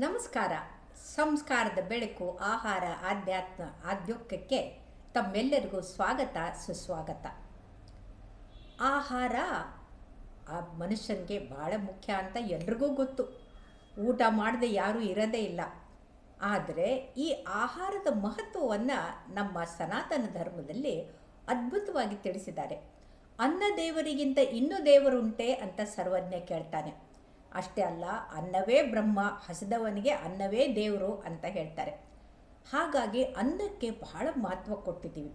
ನಮಸ್ಕಾರ. ಸಂಸ್ಕಾರದ ಬೆಳಕು ಆಹಾರ ಆಧ್ಯಾತ್ಮ ಆದ್ಯೋಕ್ಕಕ್ಕೆ ತಮ್ಮೆಲ್ಲರಿಗೂ ಸ್ವಾಗತ ಸುಸ್ವಾಗತ. ಆಹಾರ ಆ ಮನುಷ್ಯನಿಗೆ ಭಾಳ ಮುಖ್ಯ ಅಂತ ಎಲ್ರಿಗೂ ಗೊತ್ತು. ಊಟ ಮಾಡದೆ ಯಾರೂ ಇರೋದೇ ಇಲ್ಲ. ಆದರೆ ಈ ಆಹಾರದ ಮಹತ್ವವನ್ನು ನಮ್ಮ ಸನಾತನ ಧರ್ಮದಲ್ಲಿ ಅದ್ಭುತವಾಗಿ ತಿಳಿಸಿದ್ದಾರೆ. ಅನ್ನ ದೇವರಿಗಿಂತ ಇನ್ನೂ ದೇವರುಂಟೆ ಅಂತ ಸರ್ವಜ್ಞ ಕೇಳ್ತಾನೆ. ಅಷ್ಟೇ ಅಲ್ಲ, ಅನ್ನವೇ ಬ್ರಹ್ಮ, ಹಸಿದವನಿಗೆ ಅನ್ನವೇ ದೇವರು ಅಂತ ಹೇಳ್ತಾರೆ. ಹಾಗಾಗಿ ಅನ್ನಕ್ಕೆ ಬಹಳ ಮಹತ್ವ ಕೊಟ್ಟಿದ್ದೀವಿ.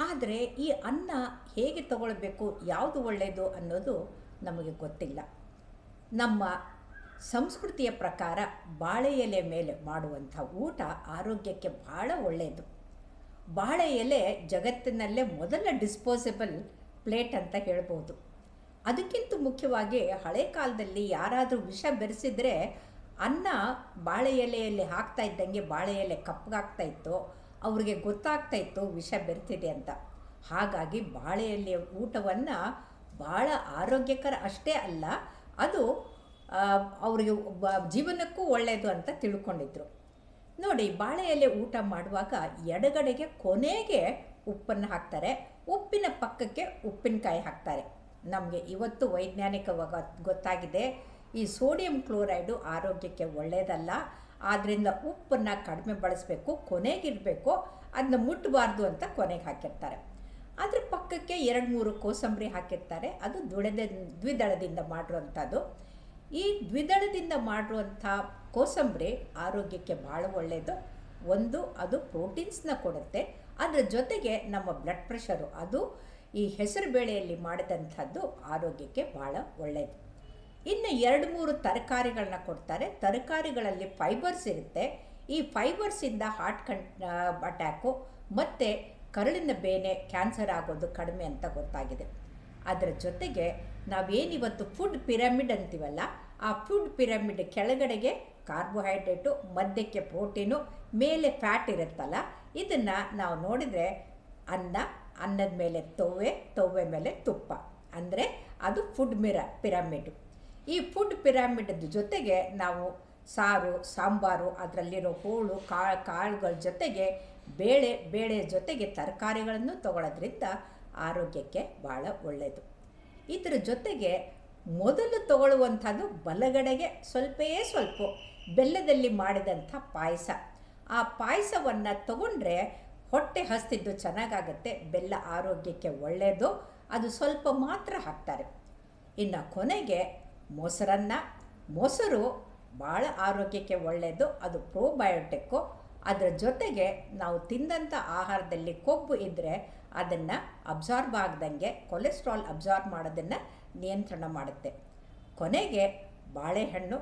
ಆದರೆ ಈ ಅನ್ನ ಹೇಗೆ ತಗೊಳ್ಬೇಕು, ಯಾವುದು ಒಳ್ಳೆಯದು ಅನ್ನೋದು ನಮಗೆ ಗೊತ್ತಿಲ್ಲ. ನಮ್ಮ ಸಂಸ್ಕೃತಿಯ ಪ್ರಕಾರ ಬಾಳೆ ಎಲೆ ಮೇಲೆ ಮಾಡುವಂಥ ಊಟ ಆರೋಗ್ಯಕ್ಕೆ ಬಹಳ ಒಳ್ಳೆಯದು. ಬಾಳೆ ಎಲೆ ಜಗತ್ತಿನಲ್ಲೇ ಮೊದಲ ಡಿಸ್ಪೋಸಬಲ್ ಪ್ಲೇಟ್ ಅಂತ ಹೇಳ್ಬೋದು. ಅದಕ್ಕಿಂತ ಮುಖ್ಯವಾಗಿ ಹಳೆ ಕಾಲದಲ್ಲಿ ಯಾರಾದರೂ ವಿಷ ಬೆರೆಸಿದರೆ ಅನ್ನ ಬಾಳೆ ಎಲೆಯಲ್ಲಿ ಹಾಕ್ತಾ ಇದ್ದಂಗೆ ಬಾಳೆ ಎಲೆ ಕಪ್ಪಗಾಗ್ತಾ ಇತ್ತು. ಅವ್ರಿಗೆ ಗೊತ್ತಾಗ್ತಾ ಇತ್ತು ವಿಷ ಬೆರೆತಿದೆ ಅಂತ. ಹಾಗಾಗಿ ಬಾಳೆ ಎಲೆಯ ಊಟವನ್ನು ಭಾಳ ಆರೋಗ್ಯಕರ ಅಷ್ಟೇ ಅಲ್ಲ, ಅದು ಅವರಿಗೆ ಜೀವನಕ್ಕೂ ಒಳ್ಳೆಯದು ಅಂತ ತಿಳ್ಕೊಂಡಿದ್ರು. ನೋಡಿ, ಬಾಳೆ ಎಲೆ ಊಟ ಮಾಡುವಾಗ ಎಡಗಡೆಗೆ ಕೊನೆಗೆ ಉಪ್ಪನ್ನು ಹಾಕ್ತಾರೆ, ಉಪ್ಪಿನ ಪಕ್ಕಕ್ಕೆ ಉಪ್ಪಿನಕಾಯಿ ಹಾಕ್ತಾರೆ. ನಮಗೆ ಇವತ್ತು ವೈಜ್ಞಾನಿಕವಾಗಿ ಗೊತ್ತಾಗಿದೆ, ಈ ಸೋಡಿಯಂ ಕ್ಲೋರೈಡು ಆರೋಗ್ಯಕ್ಕೆ ಒಳ್ಳೆಯದಲ್ಲ. ಆದ್ದರಿಂದ ಉಪ್ಪನ್ನು ಕಡಿಮೆ ಬಳಸಬೇಕು, ಕೊನೆಗಿರಬೇಕು, ಅದನ್ನ ಮುಟ್ಟಬಾರ್ದು ಅಂತ ಕೊನೆಗೆ ಹಾಕಿರ್ತಾರೆ. ಅದ್ರ ಪಕ್ಕಕ್ಕೆ 2-3 ಕೋಸಂಬರಿ ಹಾಕಿರ್ತಾರೆ. ಅದು ದ್ವಿದಳದಿಂದ ಮಾಡಿರುವಂಥದ್ದು. ಈ ದ್ವಿದಳದಿಂದ ಮಾಡಿರುವಂಥ ಕೋಸಂಬರಿ ಆರೋಗ್ಯಕ್ಕೆ ಭಾಳ ಒಳ್ಳೆಯದು. ಒಂದು, ಅದು ಪ್ರೋಟೀನ್ಸ್ನ ಕೊಡುತ್ತೆ. ಅದರ ಜೊತೆಗೆ ನಮ್ಮ ಬ್ಲಡ್ ಪ್ರೆಷರು, ಅದು ಈ ಹೆಸರು ಬೇಳೆಯಲ್ಲಿ ಮಾಡಿದಂಥದ್ದು ಆರೋಗ್ಯಕ್ಕೆ ಭಾಳ ಒಳ್ಳೆಯದು. ಇನ್ನು 2-3 ತರಕಾರಿಗಳನ್ನ ಕೊಡ್ತಾರೆ. ತರಕಾರಿಗಳಲ್ಲಿ ಫೈಬರ್ಸ್ ಇರುತ್ತೆ. ಈ ಫೈಬರ್ಸಿಂದ ಹಾರ್ಟ್ ಅಟ್ಯಾಕು ಮತ್ತು ಕರುಳಿನ ಬೇನೆ, ಕ್ಯಾನ್ಸರ್ ಆಗೋದು ಕಡಿಮೆ ಅಂತ ಗೊತ್ತಾಗಿದೆ. ಅದರ ಜೊತೆಗೆ ನಾವೇನಿವತ್ತು ಫುಡ್ ಪಿರಮಿಡ್ ಅಂತೀವಲ್ಲ, ಆ ಫುಡ್ ಪಿರಮಿಡ್ ಕೆಳಗಡೆಗೆ ಕಾರ್ಬೋಹೈಡ್ರೇಟು, ಮಧ್ಯಕ್ಕೆ ಪ್ರೋಟೀನು, ಮೇಲೆ ಫ್ಯಾಟ್ ಇರುತ್ತಲ್ಲ, ಇದನ್ನು ನಾವು ನೋಡಿದರೆ ಅನ್ನದ ಮೇಲೆ ತವ್ವೆ ಮೇಲೆ ತುಪ್ಪ, ಅಂದರೆ ಅದು ಫುಡ್ ಪಿರಮಿಡ್. ಈ ಫುಡ್ ಪಿರಮಿಡ್ ಜೊತೆಗೆ ನಾವು ಸಾರು, ಸಾಂಬಾರು, ಅದರಲ್ಲಿರೋ ಹೋಳು, ಕಾಳುಗಳ ಜೊತೆಗೆ ಬೇಳೆ ಜೊತೆಗೆ ತರಕಾರಿಗಳನ್ನು ತಗೊಳ್ಳೋದ್ರಿಂದ ಆರೋಗ್ಯಕ್ಕೆ ಭಾಳ ಒಳ್ಳೆಯದು. ಇದರ ಜೊತೆಗೆ ಮೊದಲು ತಗೊಳ್ಳುವಂಥದ್ದು ಬಲಗಡೆಗೆ ಸ್ವಲ್ಪ ಬೆಲ್ಲದಲ್ಲಿ ಮಾಡಿದಂಥ ಪಾಯಸ. ಆ ಪಾಯಸವನ್ನು ತಗೊಂಡ್ರೆ ಹೊಟ್ಟೆ ಹಸ್ತಿದ್ದು ಚೆನ್ನಾಗಾಗತ್ತೆ. ಬೆಲ್ಲ ಆರೋಗ್ಯಕ್ಕೆ ಒಳ್ಳೆಯದು, ಅದು ಸ್ವಲ್ಪ ಮಾತ್ರ ಹಾಕ್ತಾರೆ. ಇನ್ನು ಕೊನೆಗೆ ಮೊಸರು ಭಾಳ ಆರೋಗ್ಯಕ್ಕೆ ಒಳ್ಳೆಯದು, ಅದು ಪ್ರೋಬಯೋಟಿಕ್ಕು. ಅದರ ಜೊತೆಗೆ ನಾವು ತಿಂದಂಥ ಆಹಾರದಲ್ಲಿ ಕೊಬ್ಬು ಇದ್ದರೆ ಅದನ್ನು ಅಬ್ಸಾರ್ಬ್ ಆಗದಂಗೆ, ಕೊಲೆಸ್ಟ್ರಾಲ್ ಅಬ್ಸಾರ್ಬ್ ಮಾಡೋದನ್ನು ನಿಯಂತ್ರಣ ಮಾಡುತ್ತೆ. ಕೊನೆಗೆ ಬಾಳೆಹಣ್ಣು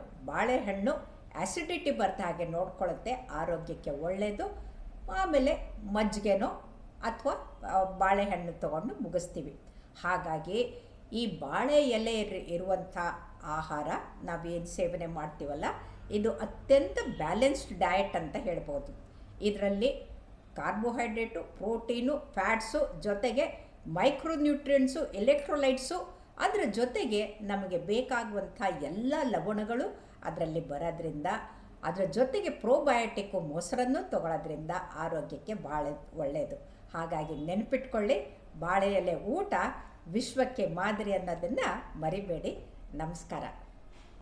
ಆ್ಯಸಿಡಿಟಿ ಬರ್ದ ಹಾಗೆ ನೋಡ್ಕೊಳ್ಳುತ್ತೆ, ಆರೋಗ್ಯಕ್ಕೆ ಒಳ್ಳೆಯದು. ಆಮೇಲೆ ಮಜ್ಜಿಗೆನೋ ಅಥವಾ ಬಾಳೆಹಣ್ಣು ತಗೊಂಡು ಮುಗಿಸ್ತೀವಿ. ಹಾಗಾಗಿ ಈ ಬಾಳೆ ಎಲೆ ಇರುವಂಥ ಆಹಾರ ನಾವೇನು ಸೇವನೆ ಮಾಡ್ತೀವಲ್ಲ, ಇದು ಅತ್ಯಂತ ಬ್ಯಾಲೆನ್ಸ್ಡ್ ಡಯಟ್ ಅಂತ ಹೇಳ್ಬೋದು. ಇದರಲ್ಲಿ ಕಾರ್ಬೋಹೈಡ್ರೇಟು, ಪ್ರೋಟೀನು, ಫ್ಯಾಟ್ಸು, ಜೊತೆಗೆ ಮೈಕ್ರೋನ್ಯೂಟ್ರಿಯೆಂಟ್ಸು, ಎಲೆಕ್ಟ್ರೋಲೈಟ್ಸು, ಅದರ ಜೊತೆಗೆ ನಮಗೆ ಬೇಕಾಗುವಂಥ ಎಲ್ಲ ಲವಣಗಳು ಅದರಲ್ಲಿ ಬರೋದ್ರಿಂದ, ಅದರ ಜೊತೆಗೆ ಪ್ರೋಬಯೋಟಿಕ್ಕು ಮೊಸರನ್ನು ತಗೊಳ್ಳೋದ್ರಿಂದ ಆರೋಗ್ಯಕ್ಕೆ ಭಾಳ ಒಳ್ಳೆಯದು. ಹಾಗಾಗಿ ನೆನಪಿಟ್ಕೊಳ್ಳಿ, ಬಾಳೆ ಎಲೆ ಊಟ ವಿಶ್ವಕ್ಕೆ ಮಾದರಿ ಅನ್ನೋದನ್ನು ಮರಿಬೇಡಿ. ನಮಸ್ಕಾರ.